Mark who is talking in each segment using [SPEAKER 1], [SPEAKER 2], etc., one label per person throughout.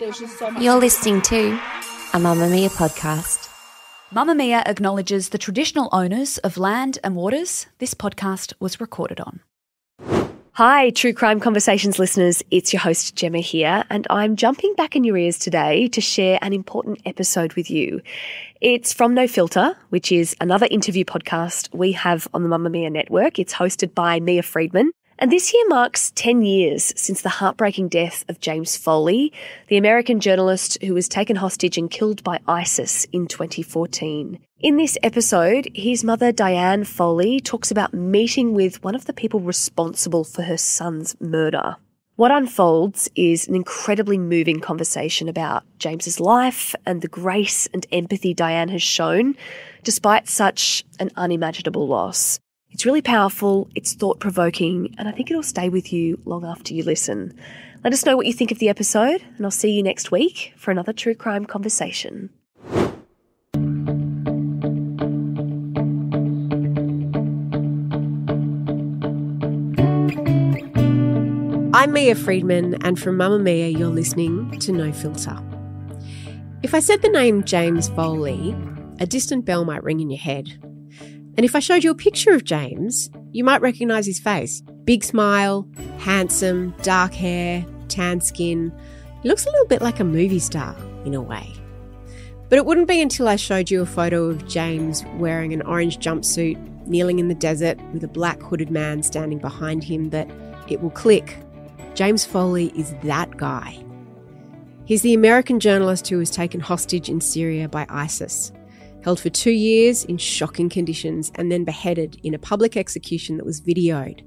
[SPEAKER 1] there's just so much.
[SPEAKER 2] You're listening to a Mamamia podcast.
[SPEAKER 3] Mamamia acknowledges the traditional owners of land and waters this podcast was recorded on.
[SPEAKER 4] Hi, True Crime Conversations listeners. It's your host, Gemma here, and I'm jumping back in your ears today to share an important episode with you. It's from No Filter, which is another interview podcast we have on the Mamamia network. It's hosted by Mia Freedman. And this year marks 10 years since the heartbreaking death of James Foley, the American journalist who was taken hostage and killed by ISIS in 2014. In this episode, his mother, Diane Foley, talks about meeting with one of the people responsible for her son's murder. What unfolds is an incredibly moving conversation about James's life and the grace and empathy Diane has shown despite such an unimaginable loss. It's really powerful, it's thought-provoking, and I think it'll stay with you long after you listen. Let us know what you think of the episode, and I'll see you next week for another True Crime Conversation. I'm Mia Freedman, and from Mamamia, you're listening to No Filter. If I said the name James Foley, a distant bell might ring in your head. And if I showed you a picture of James, you might recognise his face. Big smile, handsome, dark hair, tan skin. He looks a little bit like a movie star, in a way. But it wouldn't be until I showed you a photo of James wearing an orange jumpsuit, kneeling in the desert with a black hooded man standing behind him that it will click. James Foley is that guy. He's the American journalist who was taken hostage in Syria by ISIS. Held for 2 years in shocking conditions and then beheaded in a public execution that was videoed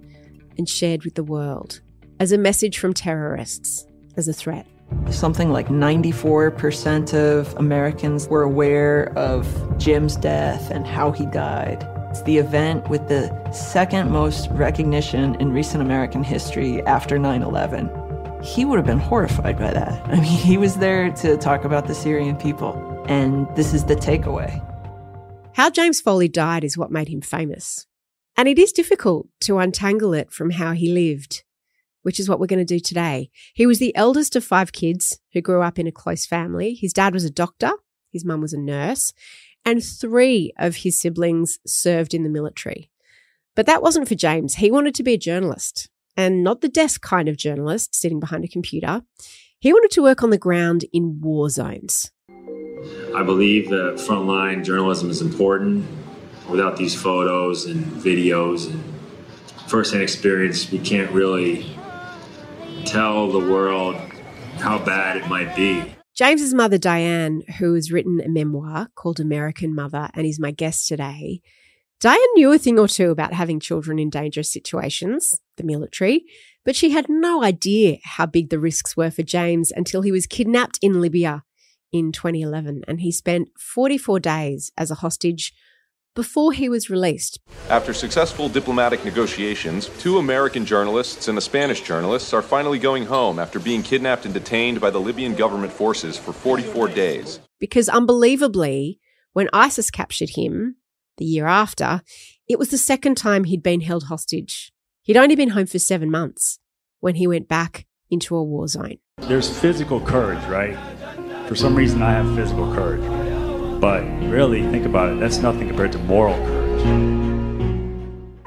[SPEAKER 4] and shared with the world as a message from terrorists, as a threat.
[SPEAKER 5] Something like 94% of Americans were aware of Jim's death and how he died. It's the event with the second most recognition in recent American history after 9/11. He would have been horrified by that. I mean, he was there to talk about the Syrian people. And this is the takeaway.
[SPEAKER 4] How James Foley died is what made him famous. And it is difficult to untangle it from how he lived, which is what we're going to do today. He was the eldest of 5 kids who grew up in a close family. His dad was a doctor, his mum was a nurse, and 3 of his siblings served in the military. But that wasn't for James. He wanted to be a journalist, and not the desk kind of journalist sitting behind a computer. He wanted to work on the ground in war zones.
[SPEAKER 6] I believe that frontline journalism is important. Without these photos and videos and firsthand experience, we can't really tell the world how bad it might be.
[SPEAKER 4] James's mother, Diane, who has written a memoir called American Mother and is my guest today, Diane knew a thing or two about having children in dangerous situations, the military, but she had no idea how big the risks were for James until he was kidnapped in Libya in 2011, and he spent 44 days as a hostage before he was released.
[SPEAKER 7] After successful diplomatic negotiations, 2 American journalists and a Spanish journalist are finally going home after being kidnapped and detained by the Libyan government forces for 44 days.
[SPEAKER 4] Because unbelievably, when ISIS captured him the year after, it was the second time he'd been held hostage. He'd only been home for 7 months when he went back into a war zone.
[SPEAKER 8] There's physical courage, right? For some reason, I have physical courage. But really, think about it, that's nothing compared to moral courage.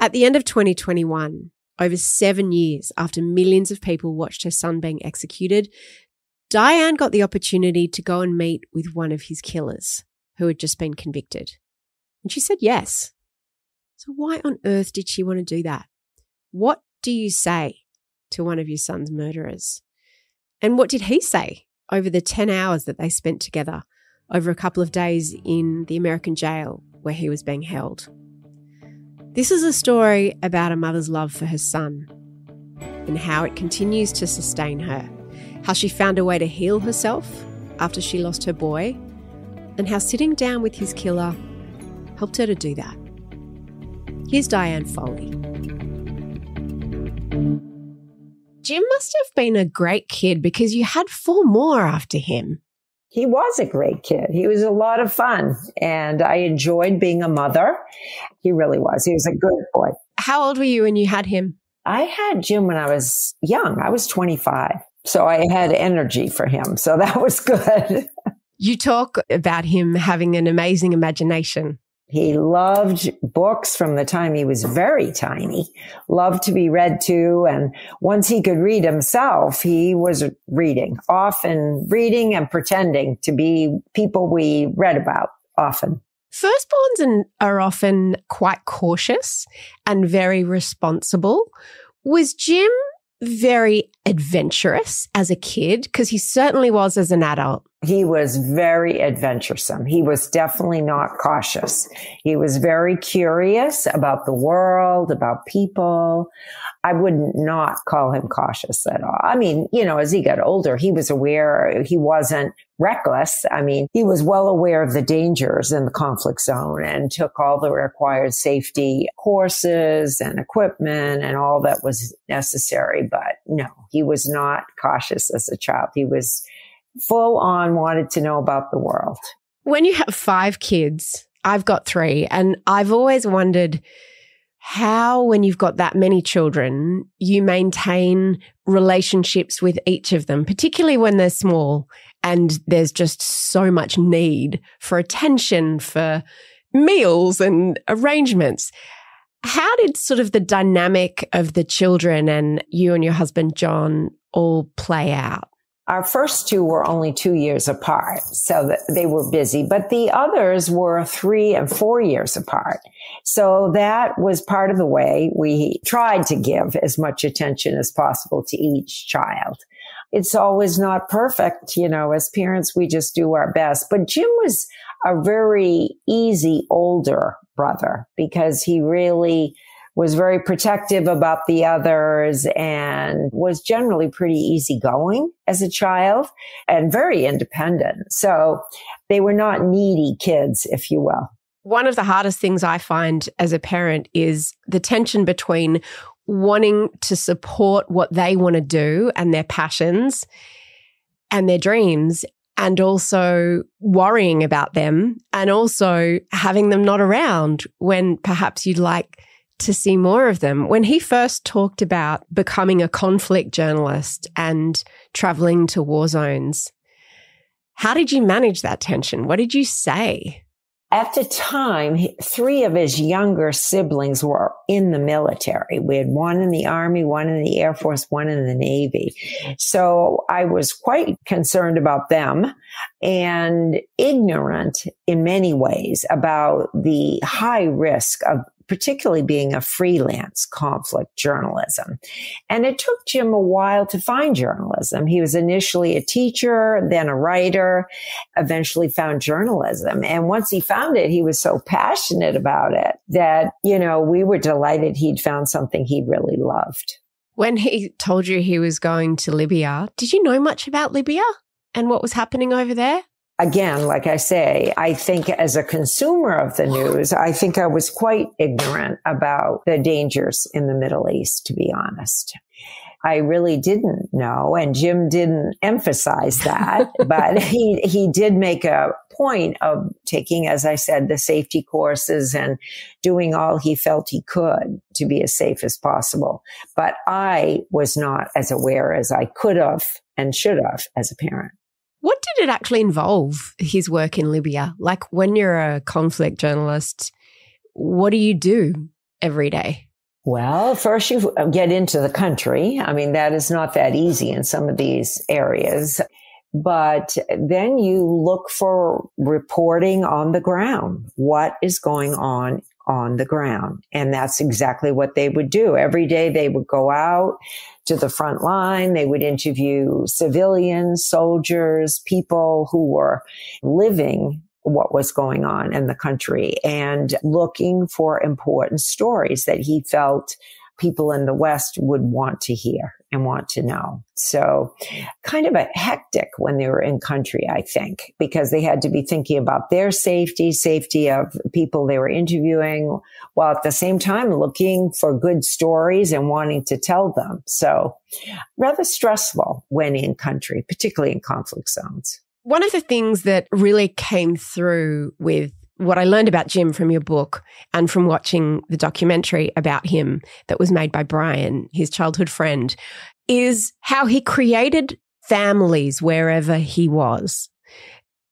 [SPEAKER 4] At the end of 2021, over 7 years after millions of people watched her son being executed, Diane got the opportunity to go and meet with one of his killers who had just been convicted. And she said yes. So why on earth did she want to do that? What do you say to one of your son's murderers? And what did he say over the 10 hours that they spent together over a couple of days in the American jail where he was being held? This is a story about a mother's love for her son and how it continues to sustain her, how she found a way to heal herself after she lost her boy, and how sitting down with his killer helped her to do that. Here's Diane Foley. Jim must have been a great kid because you had 4 more after him.
[SPEAKER 9] He was a great kid. He was a lot of fun, and I enjoyed being a mother. He really was. He was a good boy.
[SPEAKER 4] How old were you when you had him?
[SPEAKER 9] I had Jim when I was young. I was 25. So I had energy for him. So that was good.
[SPEAKER 1] You talk about him having an amazing imagination.
[SPEAKER 9] He loved books from the time he was very tiny, loved to be read to. And once he could read himself, he was reading, often reading and pretending to be people we read about often.
[SPEAKER 1] Firstborns are often quite cautious and very responsible. Was Jim very adventurous as a kid? Because he certainly was as an adult.
[SPEAKER 9] He was very adventuresome. He was definitely not cautious. He was very curious about the world, about people. I would not call him cautious at all. I mean, as he got older, he was aware he wasn't reckless. I mean, he was well aware of the dangers in the conflict zone and took all the required safety courses and equipment and all that was necessary. But no, he was not cautious as a child. He was full on wanted to know about the world.
[SPEAKER 1] When you have 5 kids, I've got 3, and I've always wondered how, when you've got that many children, you maintain relationships with each of them, particularly when they're small and there's just so much need for attention, for meals and arrangements. How did sort of the dynamic of the children and you and your husband, John, all play out?
[SPEAKER 9] Our first 2 were only 2 years apart, so that they were busy, but the others were 3 and 4 years apart. So that was part of the way we tried to give as much attention as possible to each child. It's always not perfect. As parents, we just do our best. But Jim was a very easy older brother because he really was very protective about the others and was generally pretty easygoing as a child and very independent. So they were not needy kids, if you will.
[SPEAKER 1] One of the hardest things I find as a parent is the tension between wanting to support what they want to do and their passions and their dreams, and also worrying about them and also having them not around when perhaps you'd like to see more of them. When he first talked about becoming a conflict journalist and traveling to war zones, how did you manage that tension? What did you say?
[SPEAKER 9] At the time, 3 of his younger siblings were in the military. We had one in the Army, one in the Air Force, one in the Navy. So I was quite concerned about them and ignorant in many ways about the high risk of particularly being a freelance conflict journalism. And it took Jim a while to find journalism. He was initially a teacher, then a writer, eventually found journalism. And once he found it, he was so passionate about it that, we were delighted he'd found something he really loved.
[SPEAKER 1] When he told you he was going to Libya, did you know much about Libya and what was happening over there?
[SPEAKER 9] Again, like I say, I think as a consumer of the news, I think I was quite ignorant about the dangers in the Middle East, to be honest. I really didn't know, and Jim didn't emphasize that, but he did make a point of taking, as I said, the safety courses and doing all he felt he could to be as safe as possible. But I was not as aware as I could have and should have as a parent.
[SPEAKER 1] What did it actually involve, his work in Libya? Like, when you're a conflict journalist, what do you do every day?
[SPEAKER 9] Well, first you get into the country. I mean, that is not that easy in some of these areas. But then you look for reporting on the ground. What is going on the ground? And that's exactly what they would do. Every day they would go out to the front line. They would interview civilians, soldiers, people who were living what was going on in the country and looking for important stories that he felt people in the West would want to hear and want to know. So kind of a hectic when they were in country, I think, because they had to be thinking about their safety of people they were interviewing, while at the same time looking for good stories and wanting to tell them. So rather stressful when in country, particularly in conflict zones.
[SPEAKER 1] One of the things that really came through with what I learned about Jim from your book and from watching the documentary about him that was made by Brian, his childhood friend, is how he created families wherever he was,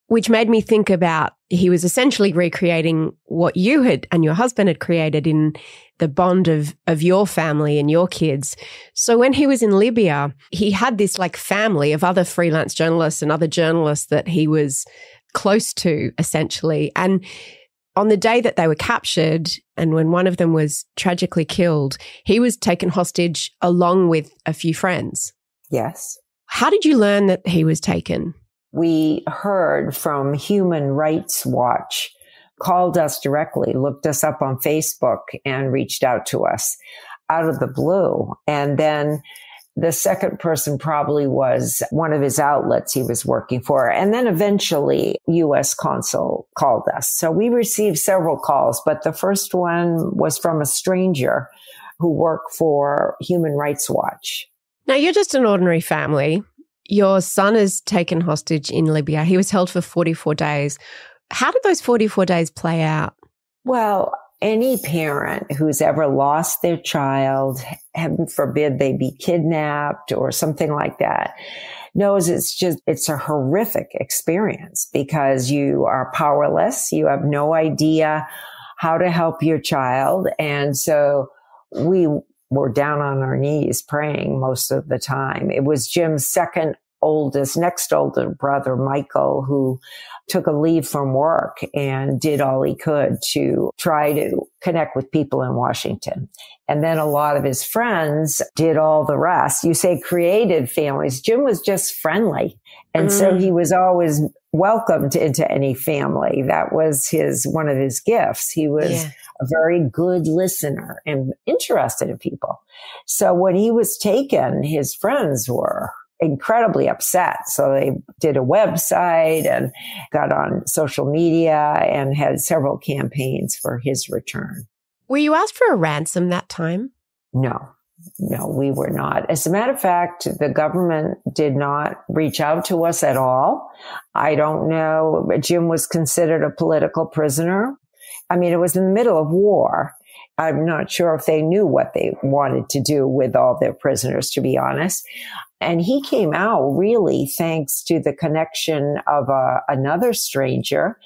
[SPEAKER 1] which made me think about he was essentially recreating what you had and your husband had created in the bond of your family and your kids. So when he was in Libya, he had this like family of other freelance journalists and other journalists that he was close to, essentially. And on the day that they were captured and when one of them was tragically killed, he was taken hostage along with a few friends.
[SPEAKER 9] Yes.
[SPEAKER 1] How did you learn that he was taken?
[SPEAKER 9] We heard from Human Rights Watch, called us directly, looked us up on Facebook and reached out to us out of the blue. And then the second person probably was one of his outlets he was working for. And then eventually U.S. consul called us. So we received several calls, but the first one was from a stranger who worked for Human Rights Watch.
[SPEAKER 1] Now, you're just an ordinary family. Your son is taken hostage in Libya. He was held for 44 days. How did those 44 days play out?
[SPEAKER 9] Well, any parent who's ever lost their child, heaven forbid they be kidnapped or something like that, knows it's a horrific experience because you are powerless. You have no idea how to help your child. And so we were down on our knees praying most of the time. It was Jim's next older brother, Michael, who took a leave from work and did all he could to try to connect with people in Washington. And then a lot of his friends did all the rest. You say created families. Jim was just friendly. And so he was always welcomed into any family. That was one of his gifts. He was a very good listener and interested in people. So when he was taken, his friends were incredibly upset. So they did a website and got on social media and had several campaigns for his return.
[SPEAKER 1] Were you asked for a ransom that time?
[SPEAKER 9] No, we were not. As a matter of fact, the government did not reach out to us at all. I don't know. Jim was considered a political prisoner. I mean, it was in the middle of war. I'm not sure if they knew what they wanted to do with all their prisoners, to be honest. And he came out really thanks to the connection of another stranger,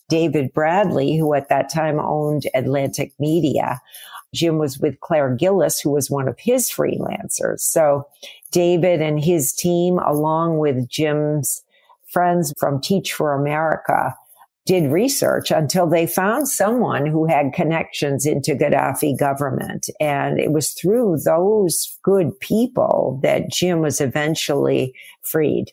[SPEAKER 9] David Bradley, who at that time owned Atlantic Media. Jim was with Claire Gillis, who was one of his freelancers. So David and his team, along with Jim's friends from Teach for America, did research until they found someone who had connections into Gaddafi government. And it was through those good people that Jim was eventually freed.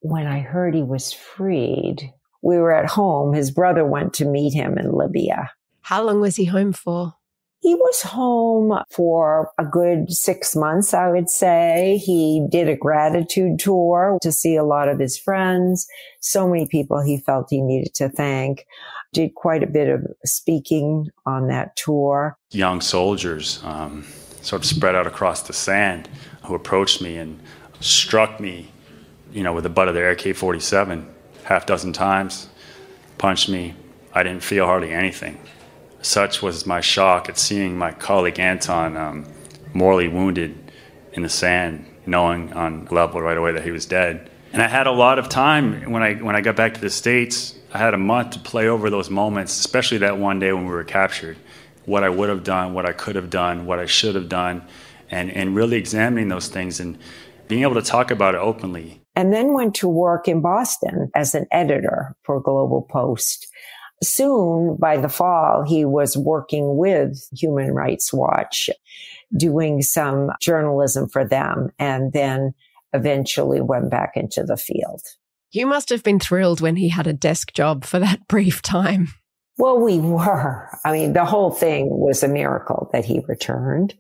[SPEAKER 9] When I heard he was freed, we were at home. His brother went to meet him in Libya.
[SPEAKER 1] How long was he home for?
[SPEAKER 9] He was home for a good 6 months, I would say. He did a gratitude tour to see a lot of his friends. So many people he felt he needed to thank. Did quite a bit of speaking on that tour.
[SPEAKER 8] Young soldiers sort of spread out across the sand who approached me and struck me, with the butt of their AK-47 half dozen times, punched me. I didn't feel hardly anything. Such was my shock at seeing my colleague Anton mortally wounded in the sand, knowing on level right away that he was dead. And I had a lot of time when I got back to the States. I had a month to play over those moments, especially that one day when we were captured. What I would have done, what I could have done, what I should have done, and really examining those things and being able to talk about it openly.
[SPEAKER 9] And then went to work in Boston as an editor for Global Post. Soon, by the fall, he was working with Human Rights Watch, doing some journalism for them, and then eventually went back into the field.
[SPEAKER 1] You must have been thrilled when he had a desk job for that brief time.
[SPEAKER 9] Well, we were. I mean, the whole thing was a miracle that he returned.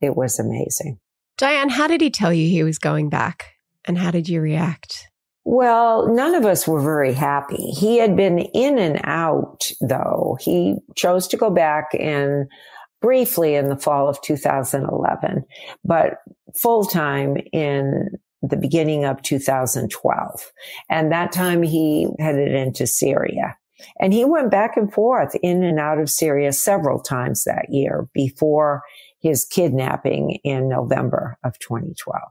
[SPEAKER 9] It was amazing.
[SPEAKER 1] Diane, how did he tell you he was going back? And how did you react?
[SPEAKER 9] Well, none of us were very happy. He had been in and out, though. He chose to go back briefly in the fall of 2011, but full-time in the beginning of 2012. And that time he headed into Syria. And he went back and forth in and out of Syria several times that year before his kidnapping in November of 2012.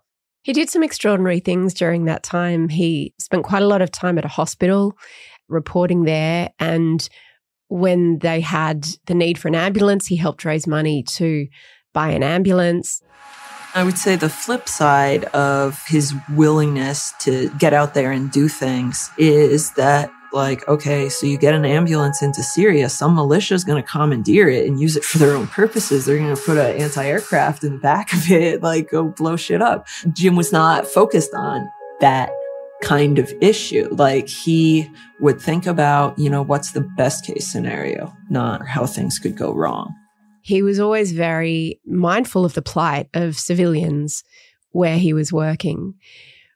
[SPEAKER 1] He did some extraordinary things during that time. He spent quite a lot of time at a hospital reporting there, and when they had the need for an ambulance, he helped raise money to buy an ambulance.
[SPEAKER 5] I would say the flip side of his willingness to get out there and do things is that, like, okay, so you get an ambulance into Syria, some militia is going to commandeer it and use it for their own purposes. They're going to put an anti-aircraft in the back of it, like, go blow shit up. Jim was not focused on that kind of issue. Like, he would think about, what's the best case scenario, not how things could go wrong.
[SPEAKER 1] He was always very mindful of the plight of civilians where he was working.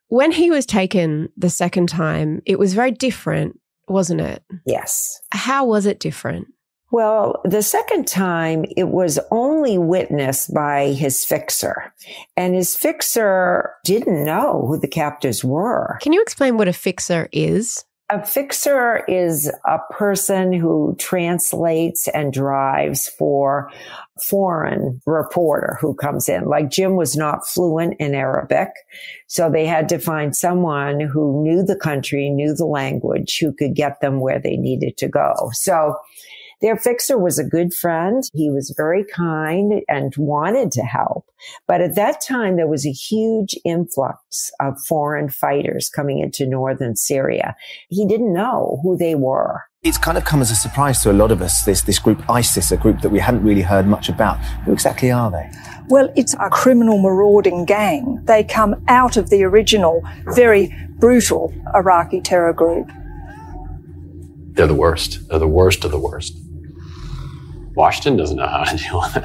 [SPEAKER 1] When he was taken the second time, it was very different, wasn't it?
[SPEAKER 9] Yes.
[SPEAKER 1] How was it different?
[SPEAKER 9] Well, the second time, it was only witnessed by his fixer. And his fixer didn't know who the captors were.
[SPEAKER 1] Can you explain what a fixer is?
[SPEAKER 9] A fixer is a person who translates and drives for foreign reporter who comes in. Like, Jim was not fluent in Arabic, so they had to find someone who knew the country, knew the language, who could get them where they needed to go. So their fixer was a good friend. He was very kind and wanted to help. But at that time, there was a huge influx of foreign fighters coming into northern Syria. He didn't know who they were.
[SPEAKER 10] It's kind of come as a surprise to a lot of us, this group ISIS, a group that we hadn't really heard much about. Who exactly are they?
[SPEAKER 11] Well, it's a criminal marauding gang. They come out of the original, very brutal Iraqi terror group.
[SPEAKER 12] They're the worst. They're the worst of the worst. Washington doesn't know how to deal with it.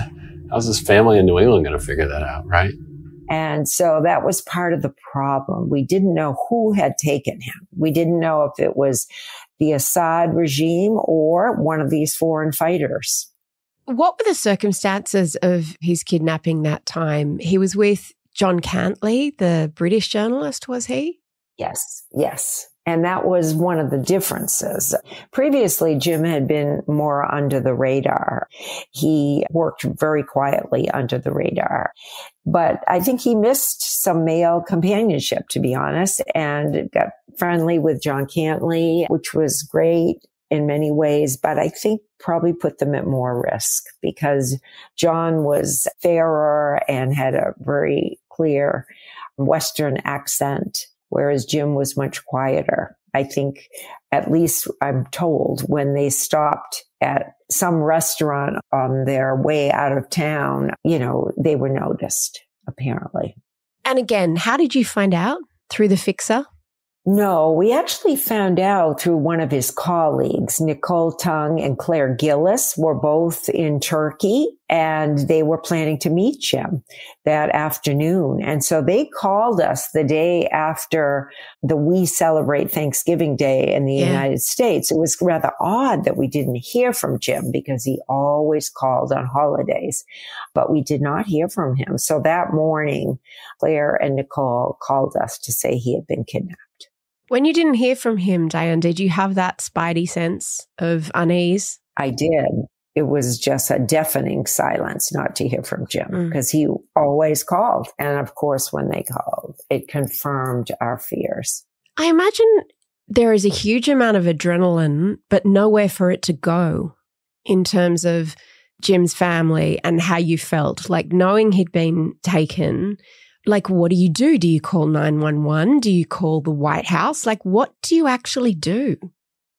[SPEAKER 12] How's his family in New England going to figure that out, right?
[SPEAKER 9] And so that was part of the problem. We didn't know who had taken him. We didn't know if it was the Assad regime or one of these foreign fighters.
[SPEAKER 1] What were the circumstances of his kidnapping that time? He was with John Cantley, the British journalist, was he?
[SPEAKER 9] Yes, yes. And that was one of the differences. Previously, Jim had been more under the radar. He worked very quietly under the radar. But I think he missed some male companionship, to be honest, and got friendly with John Cantley, which was great in many ways, but I think probably put them at more risk because John was fairer and had a very clear Western accent, whereas Jim was much quieter. I think, at least I'm told, when they stopped at some restaurant on their way out of town, they were noticed, apparently.
[SPEAKER 1] And again, how did you find out? Through the fixer?
[SPEAKER 9] No, we actually found out through one of his colleagues. Nicole Tung and Claire Gillis were both in Turkey, and they were planning to meet Jim that afternoon. And so they called us the day after we celebrate Thanksgiving Day in the United States. It was rather odd that we didn't hear from Jim because he always called on holidays, but we did not hear from him. So that morning, Claire and Nicole called us to say he had been kidnapped.
[SPEAKER 1] When you didn't hear from him, Diane, did you have that spidey sense of unease?
[SPEAKER 9] I did. It was just a deafening silence not to hear from Jim because he always called. And of course, when they called, it confirmed our fears.
[SPEAKER 1] I imagine there is a huge amount of adrenaline, but nowhere for it to go in terms of Jim's family and how you felt, like knowing he'd been taken. Like, what do you do? Do you call 911? Do you call the White House? Like, what do you actually do?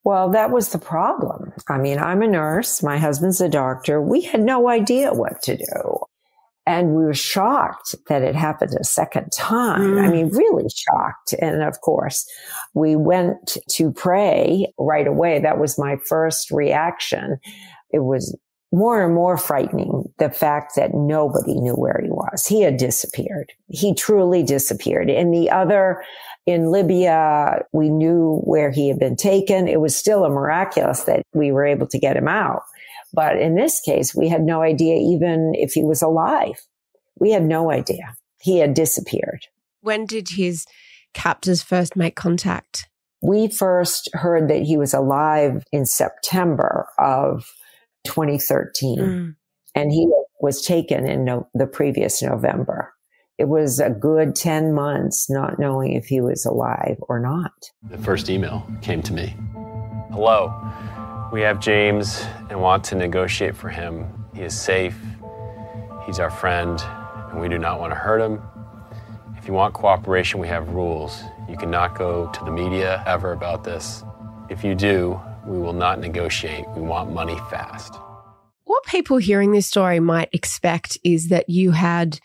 [SPEAKER 9] Well, that was the problem. I mean, I'm a nurse. My husband's a doctor. We had no idea what to do. And we were shocked that it happened a second time. I mean, really shocked. And of course, we went to pray right away. That was my first reaction. It was more and more frightening, the fact that nobody knew where he was. He had disappeared. He truly disappeared. In Libya, we knew where he had been taken. It was still a miraculous that we were able to get him out. But in this case, we had no idea even if he was alive. We had no idea. He had disappeared.
[SPEAKER 1] When did his captors first make contact?
[SPEAKER 9] We first heard that he was alive in September of 2013. And he was taken in the previous November. It was a good 10 months not knowing if he was alive or not.
[SPEAKER 12] The first email came to me. Hello, we have James and want to negotiate for him. He is safe, he's our friend, and we do not want to hurt him. If you want cooperation, we have rules. You cannot go to the media ever about this. If you do, we will not negotiate. We want money fast.
[SPEAKER 1] What people hearing this story might expect is that you had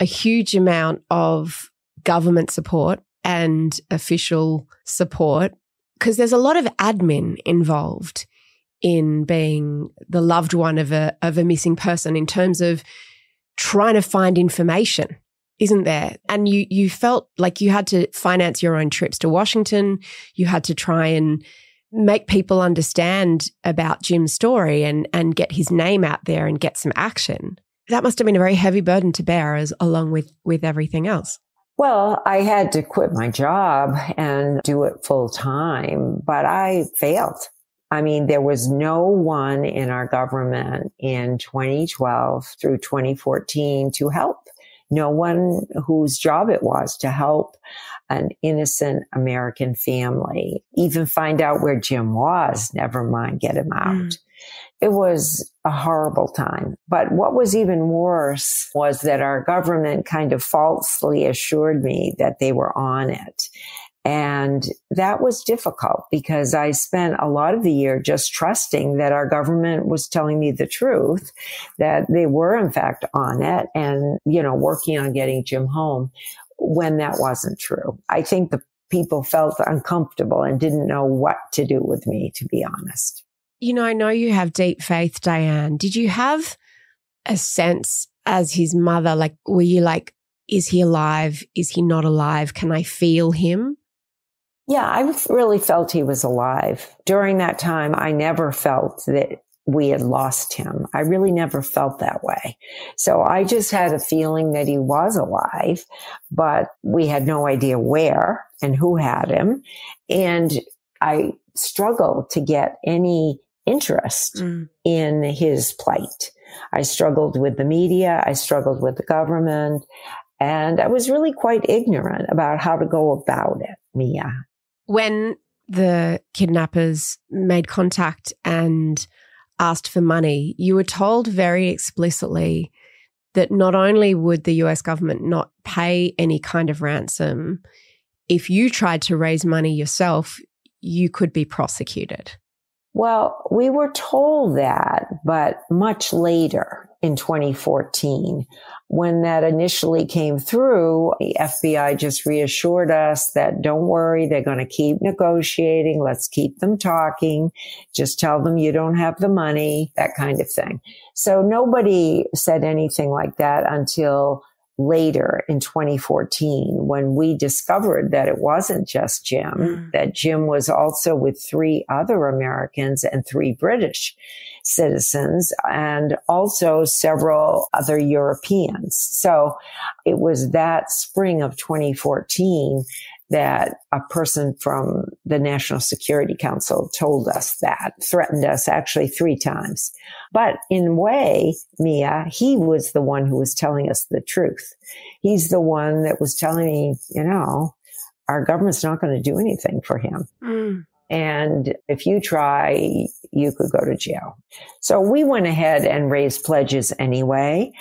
[SPEAKER 1] a huge amount of government support and official support, because there's a lot of admin involved in being the loved one of a missing person in terms of trying to find information, isn't there? And you felt like you had to finance your own trips to Washington. You had to try and make people understand about Jim's story and get his name out there and get some action. That must have been a very heavy burden to bear along with everything else.
[SPEAKER 9] Well, I had to quit my job and do it full time, but I failed. I mean, there was no one in our government in 2012 through 2014 to help. No one whose job it was to help an innocent American family, even find out where Jim was, never mind get him out. It was a horrible time. But what was even worse was that our government kind of falsely assured me that they were on it. And that was difficult because I spent a lot of the year just trusting that our government was telling me the truth, that they were in fact on it and, working on getting Jim home when that wasn't true. I think the people felt uncomfortable and didn't know what to do with me, to be honest.
[SPEAKER 1] I know you have deep faith, Diane. Did you have a sense as his mother, were you like, is he alive? Is he not alive? Can I feel him?
[SPEAKER 9] Yeah, I really felt he was alive. During that time, I never felt that we had lost him. I really never felt that way. So I just had a feeling that he was alive, but we had no idea where and who had him. And I struggled to get any interest in his plight. I struggled with the media. I struggled with the government. And I was really quite ignorant about how to go about it, Mia.
[SPEAKER 1] When the kidnappers made contact and asked for money, you were told very explicitly that not only would the US government not pay any kind of ransom, if you tried to raise money yourself, you could be prosecuted.
[SPEAKER 9] Well, we were told that, but much later in 2014, when that initially came through, the FBI just reassured us that don't worry, they're going to keep negotiating. Let's keep them talking. Just tell them you don't have the money, that kind of thing. So nobody said anything like that until later in 2014, when we discovered that it wasn't just Jim, that Jim was also with 3 other Americans and 3 British citizens and also several other Europeans. So it was that spring of 2014 that a person from the National Security Council told us that, threatened us actually 3 times. But in a way, Mia, he was the one who was telling us the truth. He's the one that was telling me, our government's not going to do anything for him. And if you try, you could go to jail. So we went ahead and raised pledges anyway.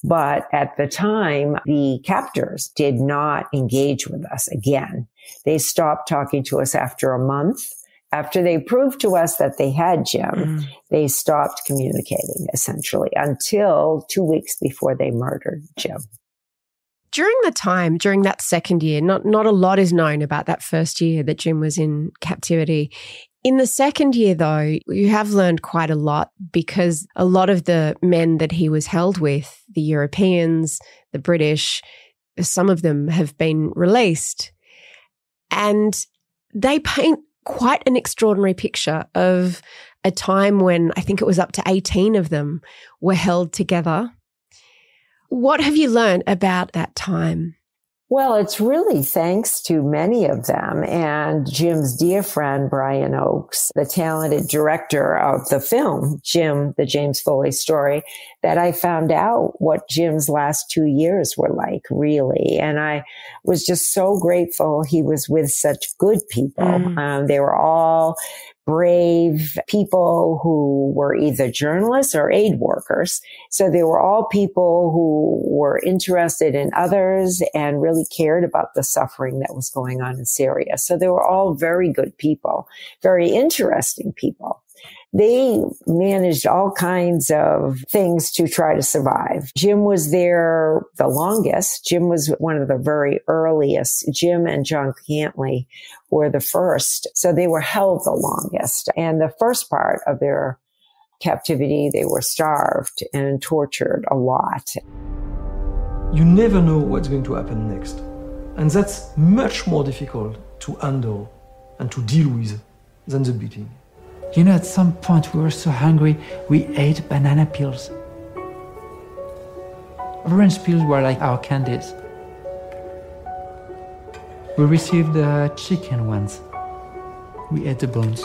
[SPEAKER 9] But at the time, the captors did not engage with us again. They stopped talking to us after a month. After they proved to us that they had Jim, they stopped communicating essentially until 2 weeks before they murdered Jim.
[SPEAKER 1] During that second year, not a lot is known about that first year that Jim was in captivity. In the second year, though, you have learned quite a lot because a lot of the men that he was held with, the Europeans, the British, some of them have been released. And they paint quite an extraordinary picture of a time when I think it was up to 18 of them were held together. What have you learned about that time?
[SPEAKER 9] Well, it's really thanks to many of them and Jim's dear friend, Brian Oakes, the talented director of the film, Jim, the James Foley story, that I found out what Jim's last 2 years were like, really. And I was just so grateful he was with such good people. They were all brave people who were either journalists or aid workers. So they were all people who were interested in others and really cared about the suffering that was going on in Syria. So they were all very good people, very interesting people. They managed all kinds of things to try to survive. Jim was there the longest. Jim was one of the very earliest. Jim and John Cantley were the first. So they were held the longest. And the first part of their captivity, they were starved and tortured a lot.
[SPEAKER 13] You never know what's going to happen next. And that's much more difficult to handle and to deal with than the beating.
[SPEAKER 14] You know, at some point we were so hungry, we ate banana peels. Orange peels were like our candies. We received chicken once. We ate the bones.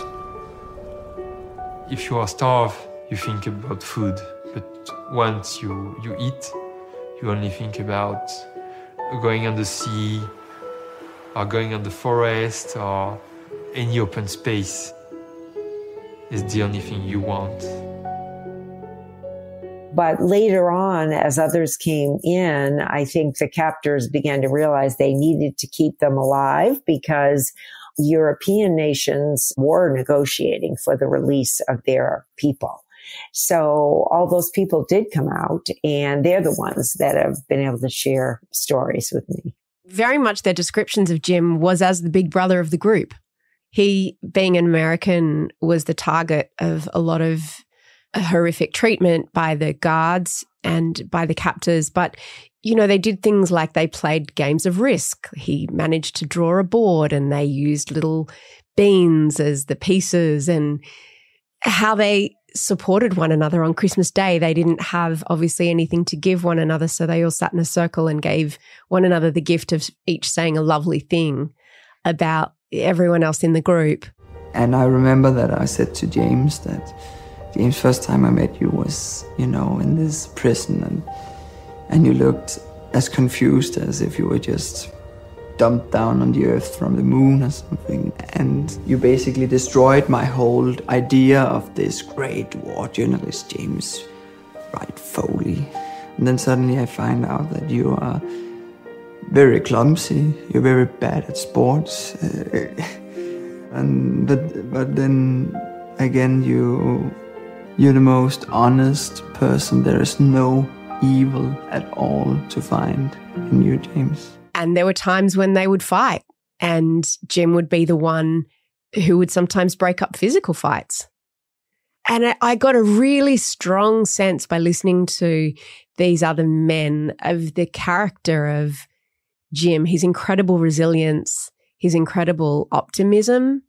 [SPEAKER 15] If you are starved, you think about food. But once you eat, you only think about going on the sea, or going on the forest, or any open space. Is the only thing you want.
[SPEAKER 9] But later on, as others came in, I think the captors began to realize they needed to keep them alive because European nations were negotiating for the release of their people. So all those people did come out, and they're the ones that have been able to share stories with me.
[SPEAKER 1] Very much their descriptions of Jim was as the big brother of the group. He, being an American, was the target of a lot of horrific treatment by the guards and by the captors. But, you know, they did things like they played games of Risk. He managed to draw a board and they used little beans as the pieces, and how they supported one another on Christmas Day. They didn't have, obviously, anything to give one another, so they all sat in a circle and gave one another the gift of each saying a lovely thing about everyone else in the group.
[SPEAKER 16] And I remember that I said to James that, James, first time I met you was, you know, in this prison, and you looked as confused as if you were just dumped down on the earth from the moon or something. And you basically destroyed my whole idea of this great war journalist, James Wright Foley. And then suddenly I find out that you are very clumsy, you're very bad at sports, but then again you're the most honest person. There is no evil at all to find in you, James.
[SPEAKER 1] And there were times when they would fight, and Jim would be the one who would sometimes break up physical fights. And I got a really strong sense by listening to these other men of the character of Jim, his incredible resilience, his incredible optimism,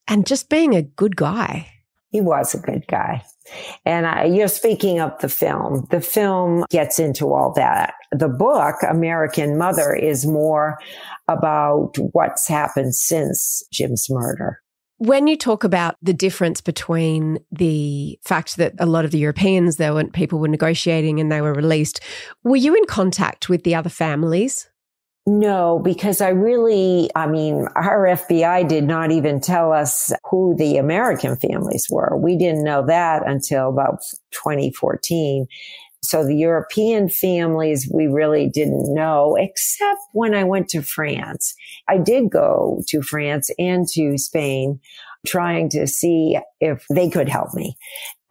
[SPEAKER 1] and just being a good guy.
[SPEAKER 9] He was a good guy. And you're speaking of the film. The film gets into all that. The book, American Mother, is more about what's happened since Jim's murder.
[SPEAKER 1] When you talk about the difference between the fact that a lot of the Europeans, people were negotiating and they were released, were you in contact with the other families?
[SPEAKER 9] No, because our FBI did not even tell us who the American families were. We didn't know that until about 2014. So the European families, we really didn't know, except when I went to France. I did go to France and to Spain, trying to see if they could help me.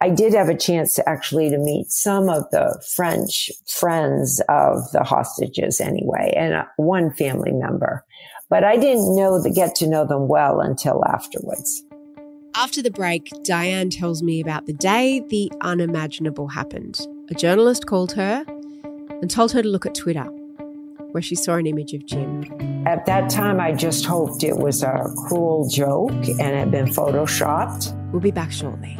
[SPEAKER 9] I did have a chance to meet some of the French friends of the hostages anyway, and one family member. But I didn't get to know them well until afterwards.
[SPEAKER 1] After the break, Diane tells me about the day the unimaginable happened. A journalist called her and told her to look at Twitter, where she saw an image of Jim.
[SPEAKER 9] At that time, I just hoped it was a cruel joke and had been photoshopped.
[SPEAKER 1] We'll be back shortly.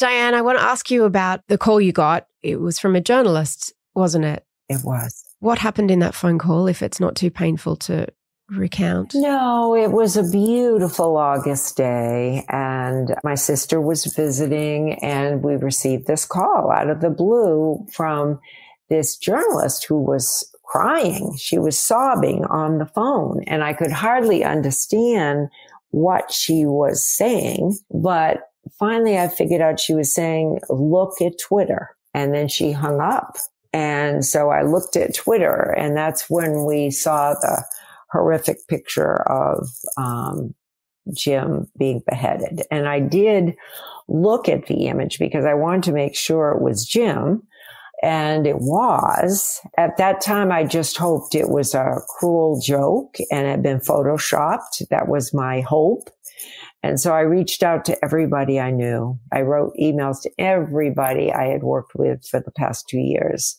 [SPEAKER 1] Diane, I want to ask you about the call you got. It was from a journalist, wasn't it?
[SPEAKER 9] It was.
[SPEAKER 1] What happened in that phone call, if it's not too painful to recount?
[SPEAKER 9] No, it was a beautiful August day, and my sister was visiting, and we received this call out of the blue from this journalist who was crying. She was sobbing on the phone, and I could hardly understand what she was saying, but finally I figured out she was saying, look at Twitter. And then she hung up. And so I looked at Twitter, and that's when we saw the horrific picture of Jim being beheaded. And I did look at the image because I wanted to make sure it was Jim. And it was. At that time, I just hoped it was a cruel joke and had been photoshopped. That was my hope. And so I reached out to everybody I knew. I wrote emails to everybody I had worked with for the past 2 years.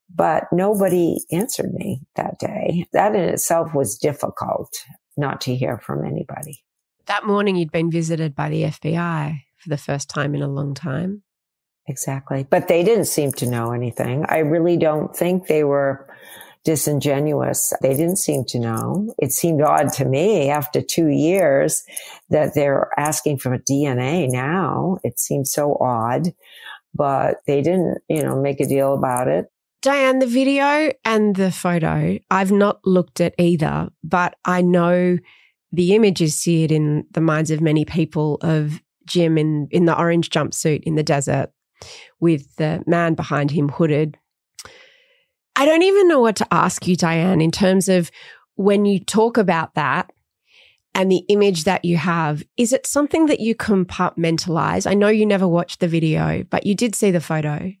[SPEAKER 9] But nobody answered me that day. That in itself was difficult, not to hear from anybody.
[SPEAKER 1] That morning, you'd been visited by the FBI for the first time in a long time.
[SPEAKER 9] Exactly. But they didn't seem to know anything. I really don't think they were disingenuous. They didn't seem to know. It seemed odd to me after 2 years that they're asking for DNA now. It seemed so odd, but they didn't, make a deal about it.
[SPEAKER 1] Diane, the video and the photo, I've not looked at either, but I know the image is seared in the minds of many people of Jim in the orange jumpsuit in the desert with the man behind him hooded. I don't even know what to ask you, Diane, in terms of when you talk about that and the image that you have, is it something that you compartmentalize? I know you never watched the video, but you did see the photo.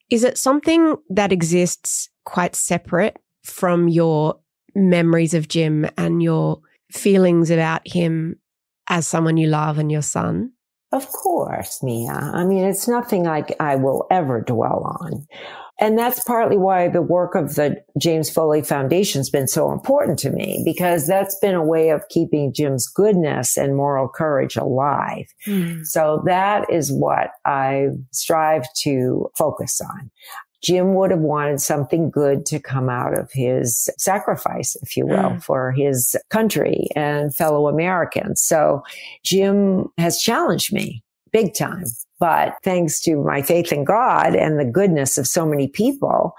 [SPEAKER 1] Is it something that exists quite separate from your memories of Jim and your feelings about him as someone you love and your son?
[SPEAKER 9] Of course, Mia. I mean, it's nothing I will ever dwell on. And that's partly why the work of the James Foley Foundation has been so important to me, because that's been a way of keeping Jim's goodness and moral courage alive. So that is what I strive to focus on. Jim would have wanted something good to come out of his sacrifice, if you will, for his country and fellow Americans. So Jim has challenged me big time. But thanks to my faith in God and the goodness of so many people,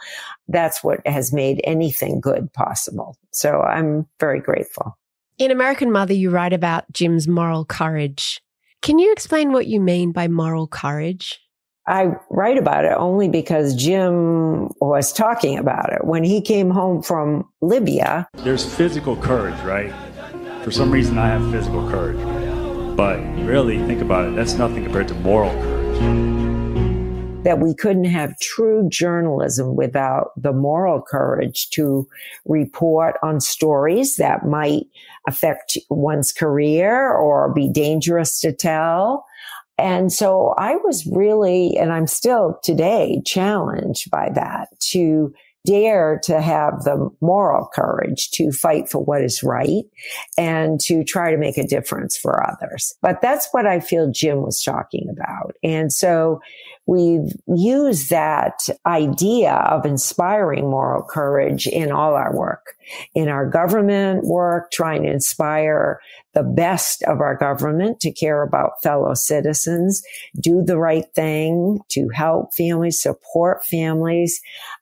[SPEAKER 9] that's what has made anything good possible. So I'm very grateful.
[SPEAKER 1] In American Mother, you write about Jim's moral courage. Can you explain what you mean by moral courage?
[SPEAKER 9] I write about it only because Jim was talking about it. When he came home from Libya.
[SPEAKER 8] There's physical courage, right? For some reason, I have physical courage. But really, think about it, that's nothing compared to moral courage.
[SPEAKER 9] That we couldn't have true journalism without the moral courage to report on stories that might affect one's career or be dangerous to tell. And so I was really, and I'm still today, challenged by that, to dare to have the moral courage to fight for what is right and to try to make a difference for others. But that's what I feel Jim was talking about. And so we've used that idea of inspiring moral courage in all our work, in our government work, trying to inspire the best of our government to care about fellow citizens, do the right thing, to help families, support families,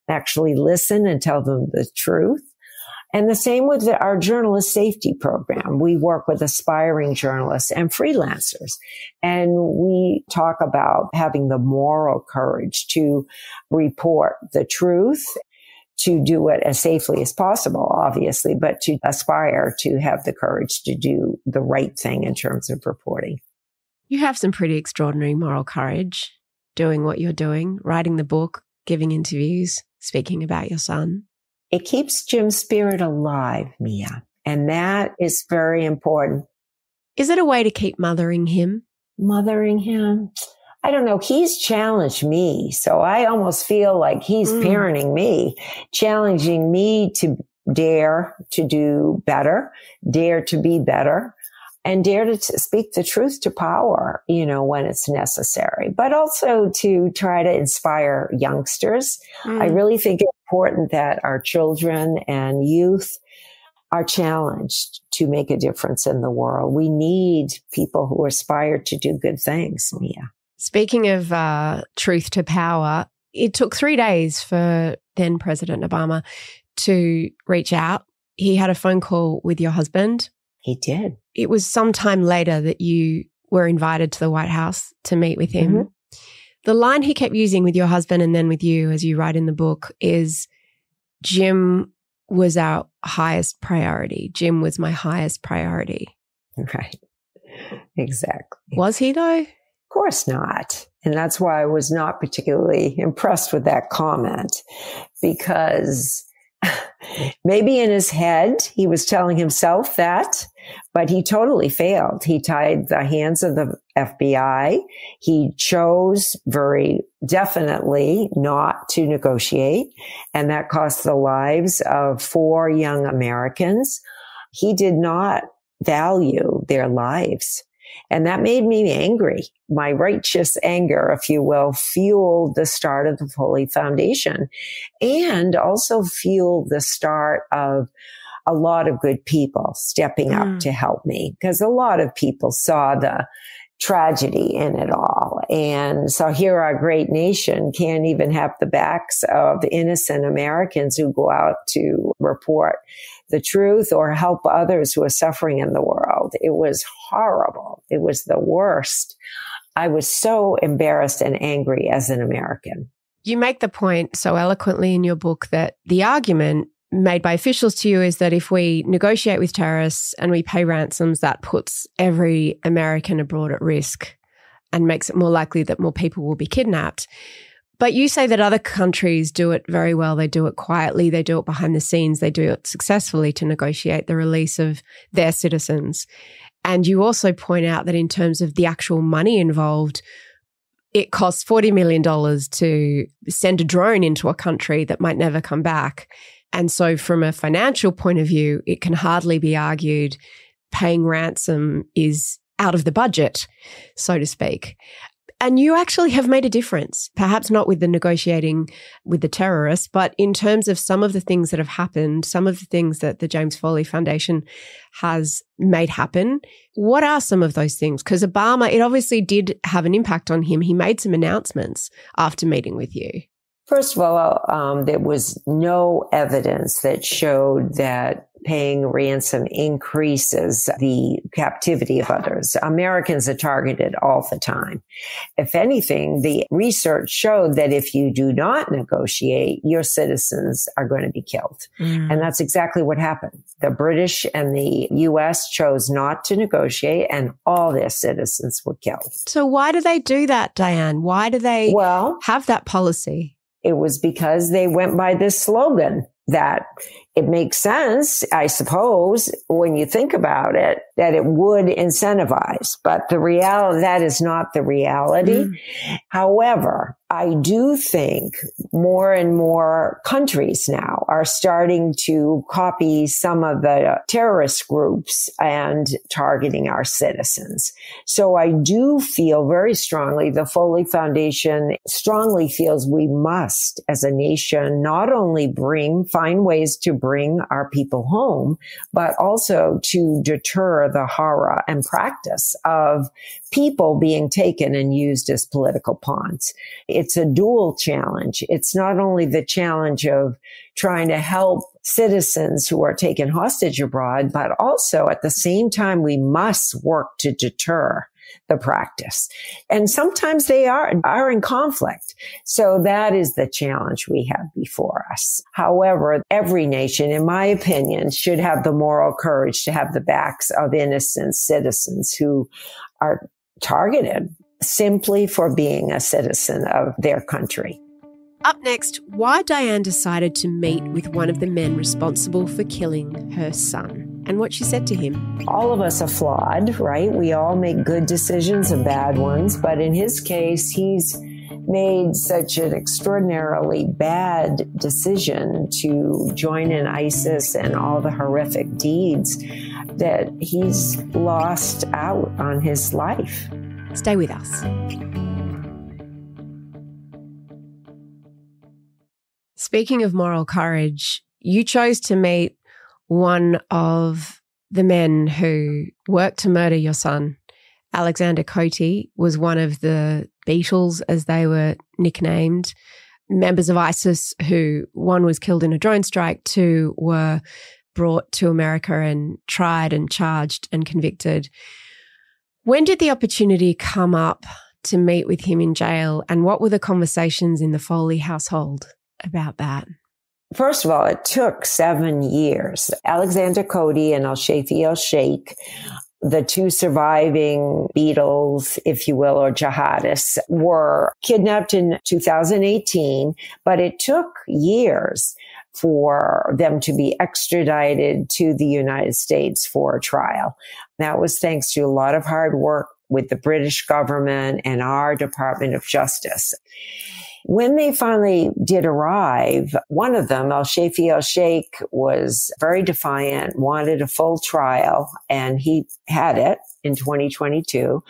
[SPEAKER 9] actually listen and tell them the truth. And the same with our journalist safety program. We work with aspiring journalists and freelancers. And we talk about having the moral courage to report the truth, to do it as safely as possible, obviously, but to aspire to have the courage to do the right thing in terms of reporting.
[SPEAKER 1] You have some pretty extraordinary moral courage doing what you're doing, writing the book, giving interviews, speaking about your son.
[SPEAKER 9] It keeps Jim's spirit alive, Mia, and that is very important.
[SPEAKER 1] Is it a way to keep mothering him?
[SPEAKER 9] Mothering him? I don't know. He's challenged me, so I almost feel like he's parenting me, challenging me to dare to do better, dare to be better. and dare to speak the truth to power, when it's necessary, but also to try to inspire youngsters. I really think it's important that our children and youth are challenged to make a difference in the world. We need people who aspire to do good things, Mia.
[SPEAKER 1] Speaking of truth to power, it took 3 days for then President Obama to reach out. He had a phone call with your husband.
[SPEAKER 9] He did.
[SPEAKER 1] It was some time later that you were invited to the White House to meet with him. Mm-hmm. The line he kept using with your husband and then with you, as you write in the book, is Jim was our highest priority. Jim was my highest priority.
[SPEAKER 9] Right. Exactly.
[SPEAKER 1] Was he though?
[SPEAKER 9] Of course not. And that's why I was not particularly impressed with that comment, because maybe in his head he was telling himself that, but he totally failed. He tied the hands of the FBI. He chose very definitely not to negotiate, and that cost the lives of 4 young Americans. He did not value their lives. And that made me angry. My righteous anger, if you will, fueled the start of the Foley Foundation, and also fueled the start of a lot of good people stepping up to help me, because a lot of people saw the tragedy in it all. And so here our great nation can't even have the backs of innocent Americans who go out to report the truth or help others who are suffering in the world. It was horrible. It was the worst. I was so embarrassed and angry as an American.
[SPEAKER 1] You make the point so eloquently in your book that the argument made by officials to you is that if we negotiate with terrorists and we pay ransoms, that puts every American abroad at risk and makes it more likely that more people will be kidnapped. But you say that other countries do it very well. They do it quietly. They do it behind the scenes. They do it successfully to negotiate the release of their citizens. And you also point out that in terms of the actual money involved, it costs $40 million to send a drone into a country that might never come back. And so from a financial point of view, it can hardly be argued paying ransom is out of the budget, so to speak. And you actually have made a difference, perhaps not with the negotiating with the terrorists, but in terms of some of the things that have happened, some of the things that the James Foley Foundation has made happen. What are some of those things? Because Obama, it obviously did have an impact on him. He made some announcements after meeting with you.
[SPEAKER 9] First of all, there was no evidence that showed that paying ransom increases the captivity of others. Americans are targeted all the time. If anything, the research showed that if you do not negotiate, your citizens are going to be killed. And that's exactly what happened. The British and the U.S. chose not to negotiate, and all their citizens were killed.
[SPEAKER 1] So why do they do that, Diane? Why do they have that policy?
[SPEAKER 9] It was because they went by this slogan that it makes sense, I suppose, when you think about it, that it would incentivize. But the reality, that is not the reality. However, I do think more and more countries now are starting to copy some of the terrorist groups and targeting our citizens. So I do feel very strongly, the Foley Foundation strongly feels we must, as a nation, not only find ways to bring our people home, but also to deter the horror and practice of people being taken and used as political pawns. It's a dual challenge. It's not only the challenge of trying to help citizens who are taken hostage abroad, but also at the same time, we must work to deter the practice. And sometimes they are in conflict. So that is the challenge we have before us. However, every nation, in my opinion, should have the moral courage to have the backs of innocent citizens who are targeted simply for being a citizen of their country.
[SPEAKER 1] Up next, why Diane decided to meet with one of the men responsible for killing her son and what she said to him.
[SPEAKER 9] All of us are flawed, right? We all make good decisions and bad ones. But in his case, he's made such an extraordinarily bad decision to join in ISIS and all the horrific deeds that he's lost out on his life.
[SPEAKER 1] Stay with us. Speaking of moral courage, you chose to meet one of the men who worked to murder your son. Alexander Cote was one of the Beatles, as they were nicknamed, members of ISIS who, one was killed in a drone strike, two were brought to America and tried and charged and convicted. When did the opportunity come up to meet with him in jail, and what were the conversations in the Foley household about that?
[SPEAKER 9] First of all, it took 7 years. Alexander Cote and Al-Shafi al-Sheikh, the two surviving Beatles, if you will, or jihadists, were kidnapped in 2018, but it took years for them to be extradited to the United States for a trial. That was thanks to a lot of hard work with the British government and our Department of Justice. When they finally did arrive, one of them, Al-Shafi al-Sheikh, was very defiant, wanted a full trial, and he had it in 2022.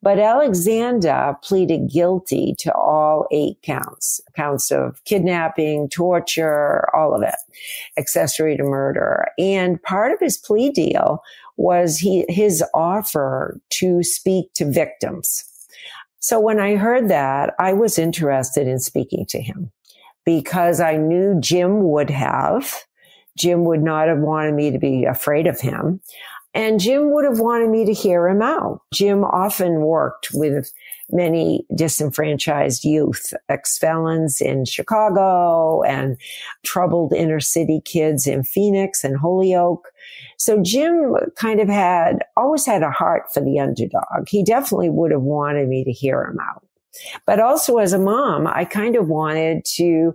[SPEAKER 9] But Alexander pleaded guilty to all 8 counts of kidnapping, torture, all of it, accessory to murder. And part of his plea deal was his offer to speak to victims. So when I heard that, I was interested in speaking to him because I knew Jim would have. Jim would not have wanted me to be afraid of him. And Jim would have wanted me to hear him out. Jim often worked with many disenfranchised youth, ex-felons in Chicago and troubled inner city kids in Phoenix and Holyoke. So Jim kind of always had a heart for the underdog. He definitely would have wanted me to hear him out. But also as a mom, I kind of wanted to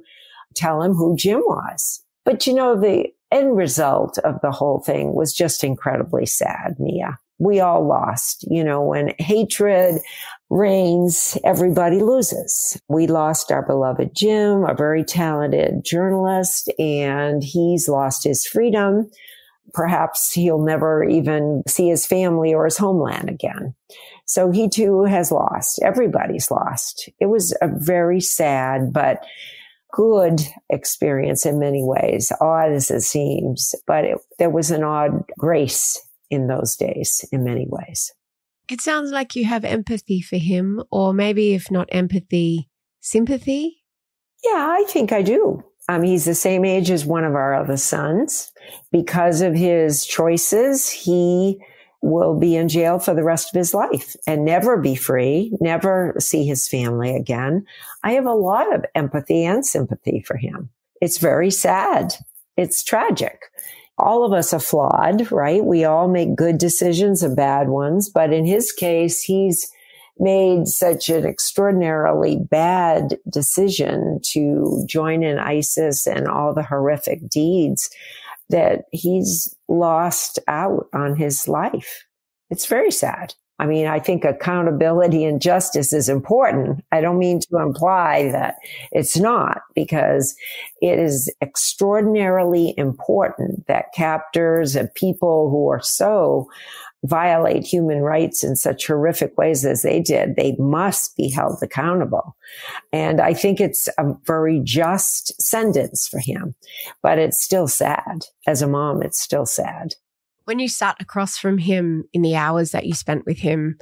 [SPEAKER 9] tell him who Jim was. But the end result of the whole thing was just incredibly sad, Mia. We all lost. When hatred reigns, everybody loses. We lost our beloved Jim, a very talented journalist, and he's lost his freedom. Perhaps he'll never even see his family or his homeland again. So he too has lost. Everybody's lost. It was a very sad but good experience in many ways, odd as it seems, but there was an odd grace in those days in many ways.
[SPEAKER 1] It sounds like you have empathy for him, or maybe if not empathy, sympathy?
[SPEAKER 9] Yeah, I think I do. He's the same age as one of our other sons. Because of his choices, he will be in jail for the rest of his life and never be free, never see his family again. I have a lot of empathy and sympathy for him. It's very sad. It's tragic. All of us are flawed, right? We all make good decisions and bad ones. But in his case, he's made such an extraordinarily bad decision to join in ISIS and all the horrific deeds that he's lost out on his life. It's very sad. I think accountability and justice is important. I don't mean to imply that it's not, because it is extraordinarily important that captors and people who are so violate human rights in such horrific ways as they did, they must be held accountable. And I think it's a very just sentence for him, but it's still sad. As a mom, it's still sad.
[SPEAKER 1] When you sat across from him in the hours that you spent with him,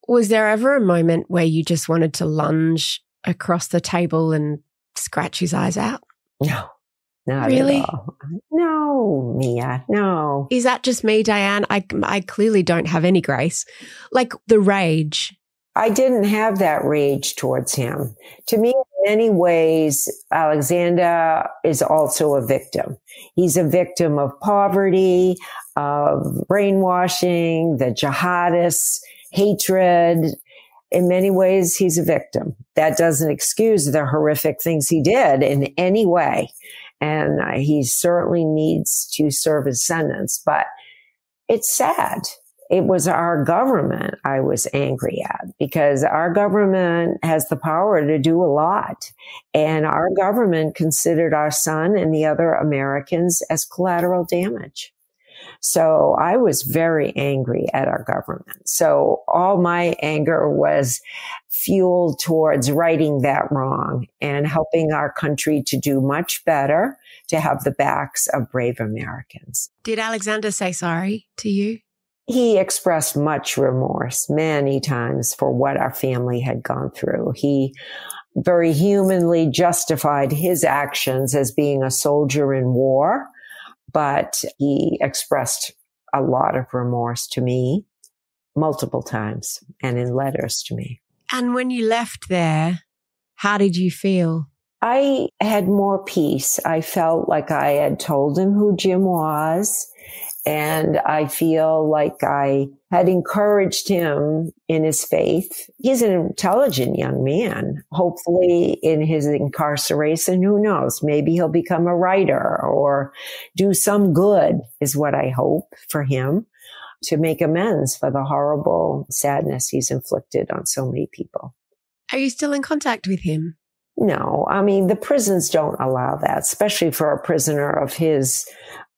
[SPEAKER 1] was there ever a moment where you just wanted to lunge across the table and scratch his eyes out?
[SPEAKER 9] No. Not
[SPEAKER 1] really?
[SPEAKER 9] At all. No, Mia, no.
[SPEAKER 1] Is that just me, Diane? I clearly don't have any grace. Like the rage.
[SPEAKER 9] I didn't have that rage towards him. To me, in many ways, Alexander is also a victim. He's a victim of poverty, of brainwashing, the jihadists, hatred. In many ways, he's a victim. That doesn't excuse the horrific things he did in any way. And he certainly needs to serve his sentence. But it's sad. It was our government I was angry at, because our government has the power to do a lot. And our government considered our son and the other Americans as collateral damage. So I was very angry at our government. So all my anger was fueled towards righting that wrong and helping our country to do much better, to have the backs of brave Americans.
[SPEAKER 1] Did Alexander say sorry to you?
[SPEAKER 9] He expressed much remorse many times for what our family had gone through. He very humanly justified his actions as being a soldier in war, but he expressed a lot of remorse to me multiple times and in letters to me.
[SPEAKER 1] And when you left there, how did you feel?
[SPEAKER 9] I had more peace. I felt like I had told him who Jim was. And I feel like I had encouraged him in his faith. He's an intelligent young man. Hopefully in his incarceration, who knows, maybe he'll become a writer or do some good is what I hope for him, to make amends for the horrible sadness he's inflicted on so many people.
[SPEAKER 1] Are you still in contact with him?
[SPEAKER 9] No, I mean, the prisons don't allow that, especially for a prisoner of his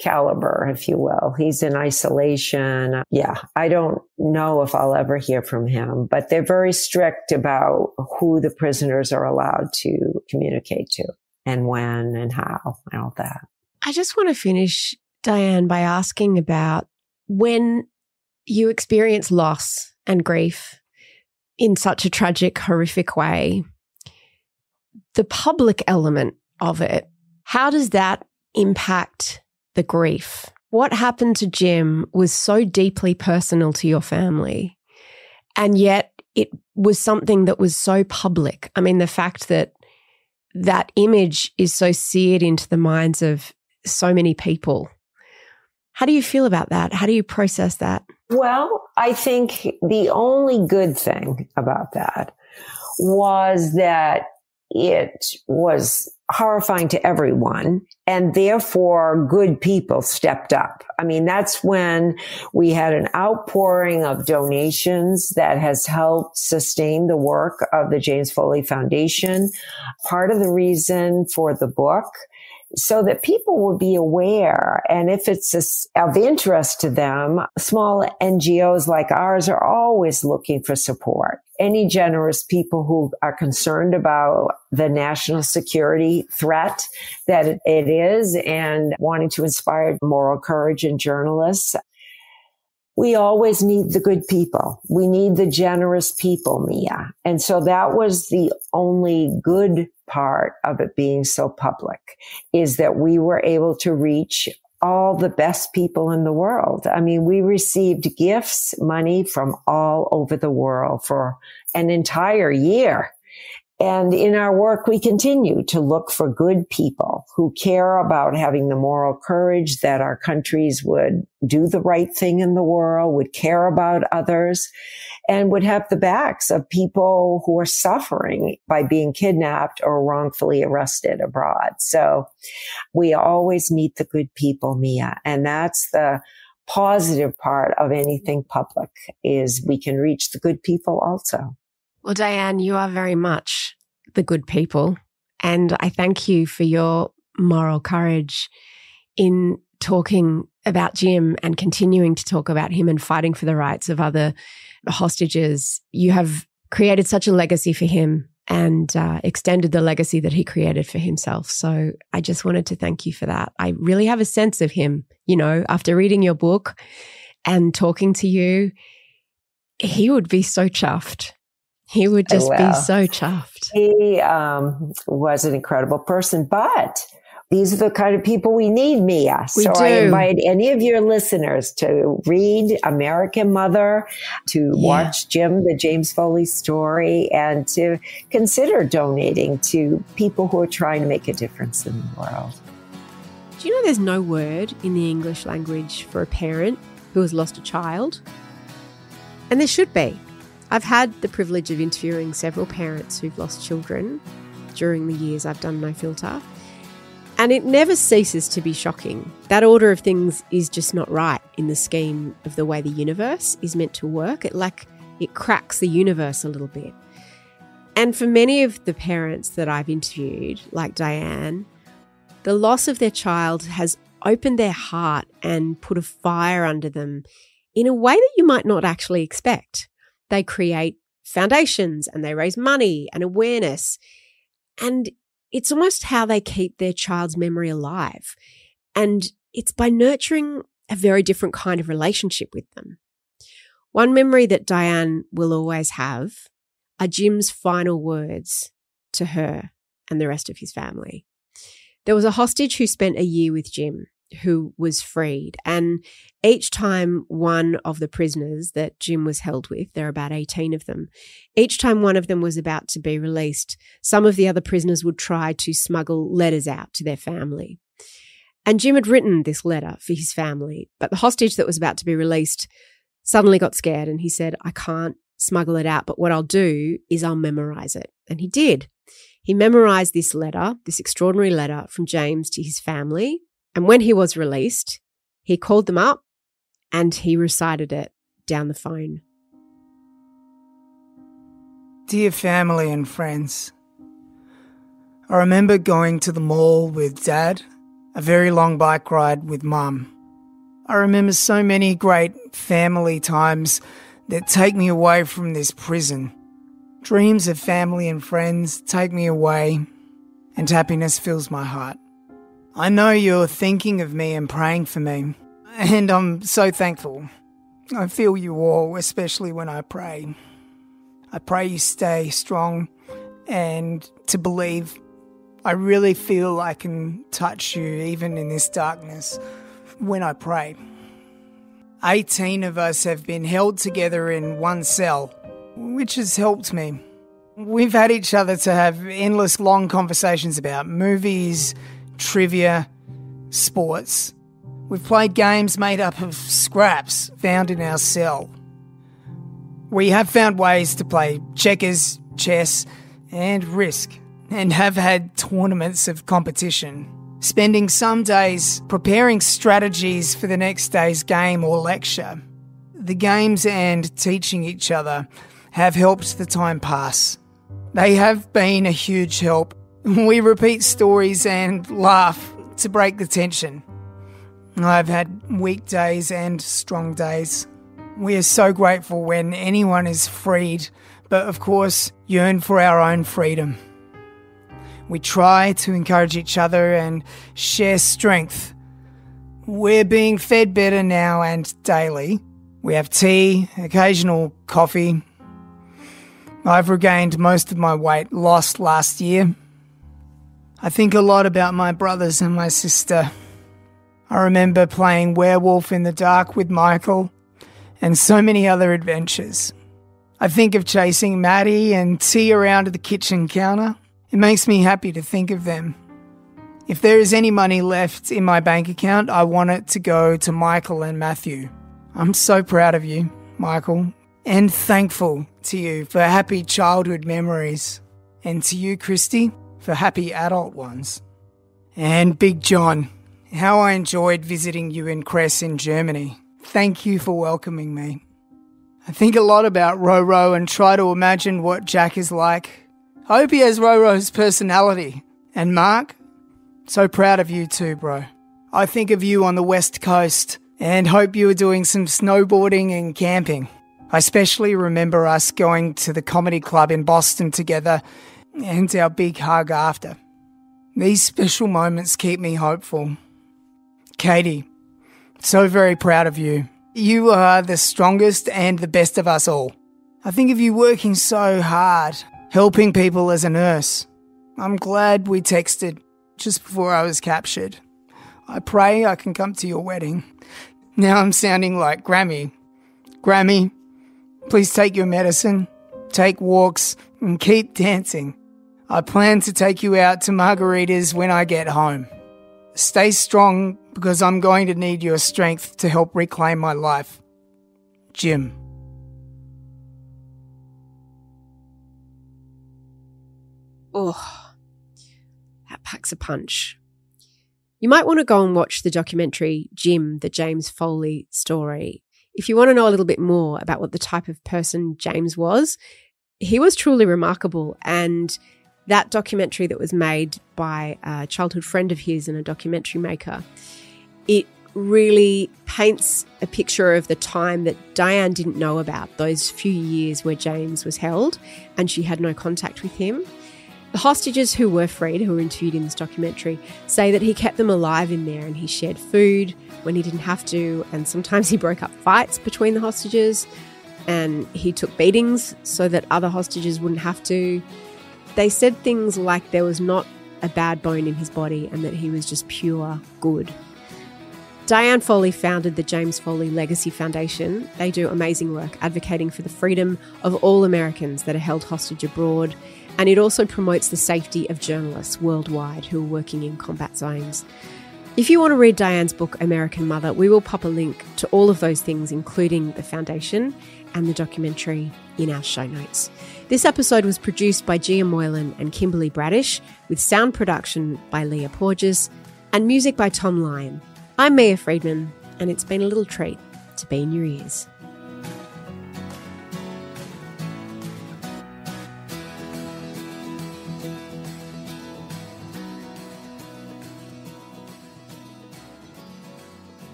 [SPEAKER 9] caliber, if you will. He's in isolation. Yeah, I don't know if I'll ever hear from him, but they're very strict about who the prisoners are allowed to communicate to and when and how and all that.
[SPEAKER 1] I just want to finish, Diane, by asking about when you experience loss and grief in such a tragic, horrific way, the public element of it, how does that impact the grief? What happened to Jim was so deeply personal to your family, and yet it was something that was so public. I mean, the fact that that image is so seared into the minds of so many people. How do you feel about that? How do you process that?
[SPEAKER 9] Well, I think the only good thing about that was that it was horrifying to everyone, and therefore good people stepped up. I mean, that's when we had an outpouring of donations that has helped sustain the work of the James Foley Foundation. Part of the reason for the book, so that people will be aware, and if it's of interest to them, small NGOs like ours are always looking for support. Any generous people who are concerned about the national security threat that it is and wanting to inspire moral courage in journalists. We always need the good people. We need the generous people, Mia. And so that was the only good part of it being so public, is that we were able to reach all the best people in the world. I mean, we received gifts, money from all over the world for an entire year. And in our work, we continue to look for good people who care about having the moral courage that our countries would do the right thing in the world, would care about others, and would have the backs of people who are suffering by being kidnapped or wrongfully arrested abroad. So we always meet the good people, Mia. And that's the positive part of anything public, is we can reach the good people also.
[SPEAKER 1] Well, Diane, you are very much the good people, and I thank you for your moral courage in talking about Jim and continuing to talk about him and fighting for the rights of other hostages. You have created such a legacy for him and extended the legacy that he created for himself. So I just wanted to thank you for that. I really have a sense of him, you know, after reading your book and talking to you. He would be so chuffed. He would just be so chuffed.
[SPEAKER 9] He was an incredible person, but these are the kind of people we need, Mia. I invite any of your listeners to read American Mother, to watch Jim, the James Foley story, and to consider donating to people who are trying to make a difference in the world.
[SPEAKER 1] Do you know there's no word in the English language for a parent who has lost a child? And there should be. I've had the privilege of interviewing several parents who've lost children during the years I've done No Filter. And it never ceases to be shocking. That order of things is just not right in the scheme of the way the universe is meant to work. It cracks the universe a little bit. And for many of the parents that I've interviewed, like Diane, the loss of their child has opened their heart and put a fire under them in a way that you might not actually expect. They create foundations and they raise money and awareness. And it's almost how they keep their child's memory alive. And it's by nurturing a very different kind of relationship with them. One memory that Diane will always have are Jim's final words to her and the rest of his family. There was a hostage who spent a year with Jim, who was freed. And each time one of the prisoners that Jim was held with, there are about 18 of them, each time one of them was about to be released, some of the other prisoners would try to smuggle letters out to their family. And Jim had written this letter for his family, but the hostage that was about to be released suddenly got scared and he said, I can't smuggle it out, but what I'll do is I'll memorize it. And he did. He memorized this letter, this extraordinary letter from James to his family. And when he was released, he called them up and he recited it down the phone.
[SPEAKER 17] Dear family and friends, I remember going to the mall with Dad, a very long bike ride with Mum. I remember so many great family times that take me away from this prison. Dreams of family and friends take me away and happiness fills my heart. I know you're thinking of me and praying for me, and I'm so thankful. I feel you all, especially when I pray. I pray you stay strong and to believe. I really feel I can touch you even in this darkness when I pray. 18 of us have been held together in one cell, which has helped me. We've had each other to have endless long conversations about movies, trivia, sports. We've played games made up of scraps found in our cell. We have found ways to play checkers, chess, and Risk, and have had tournaments of competition, spending some days preparing strategies for the next day's game or lecture. The games and teaching each other have helped the time pass. They have been a huge help. We repeat stories and laugh to break the tension. I've had weak days and strong days. We are so grateful when anyone is freed, but of course yearn for our own freedom. We try to encourage each other and share strength. We're being fed better now and daily. We have tea, occasional coffee. I've regained most of my weight lost last year. I think a lot about my brothers and my sister. I remember playing werewolf in the dark with Michael and so many other adventures. I think of chasing Maddie and tea around the kitchen counter. It makes me happy to think of them. If there is any money left in my bank account, I want it to go to Michael and Matthew. I'm so proud of you, Michael, and thankful to you for happy childhood memories, and to you, Christy, for happy adult ones. And Big John, how I enjoyed visiting you in Cress in Germany. Thank you for welcoming me. I think a lot about Roro and try to imagine what Jack is like. I hope he has Roro's personality. And Mark, so proud of you too, bro. I think of you on the West Coast and hope you are doing some snowboarding and camping. I especially remember us going to the comedy club in Boston together and our big hug after. These special moments keep me hopeful. Katie, so very proud of you. You are the strongest and the best of us all. I think of you working so hard, helping people as a nurse. I'm glad we texted just before I was captured. I pray I can come to your wedding. Now I'm sounding like Grammy. Grammy, please take your medicine, take walks, and keep dancing. I plan to take you out to margaritas when I get home. Stay strong because I'm going to need your strength to help reclaim my life. Jim.
[SPEAKER 1] Oh, that packs a punch. You might want to go and watch the documentary Jim, the James Foley story. If you want to know a little bit more about what the type of person James was, he was truly remarkable. And that documentary that was made by a childhood friend of his and a documentary maker, it really paints a picture of the time that Diane didn't know about, those few years where James was held and she had no contact with him. The hostages who were freed, who were interviewed in this documentary, say that he kept them alive in there and he shared food when he didn't have to, and sometimes he broke up fights between the hostages and he took beatings so that other hostages wouldn't have to. They said things like there was not a bad bone in his body and that he was just pure good. Diane Foley founded the James Foley Legacy Foundation. They do amazing work advocating for the freedom of all Americans that are held hostage abroad, and it also promotes the safety of journalists worldwide who are working in combat zones. If you want to read Diane's book, American Mother, we will pop a link to all of those things, including the foundation and the documentary, in our show notes. This episode was produced by Gia Moylan and Kimberley Braddish, with sound production by Leah Porges and music by Tom Lyon. I'm Mia Freedman, and it's been a little treat to be in your ears.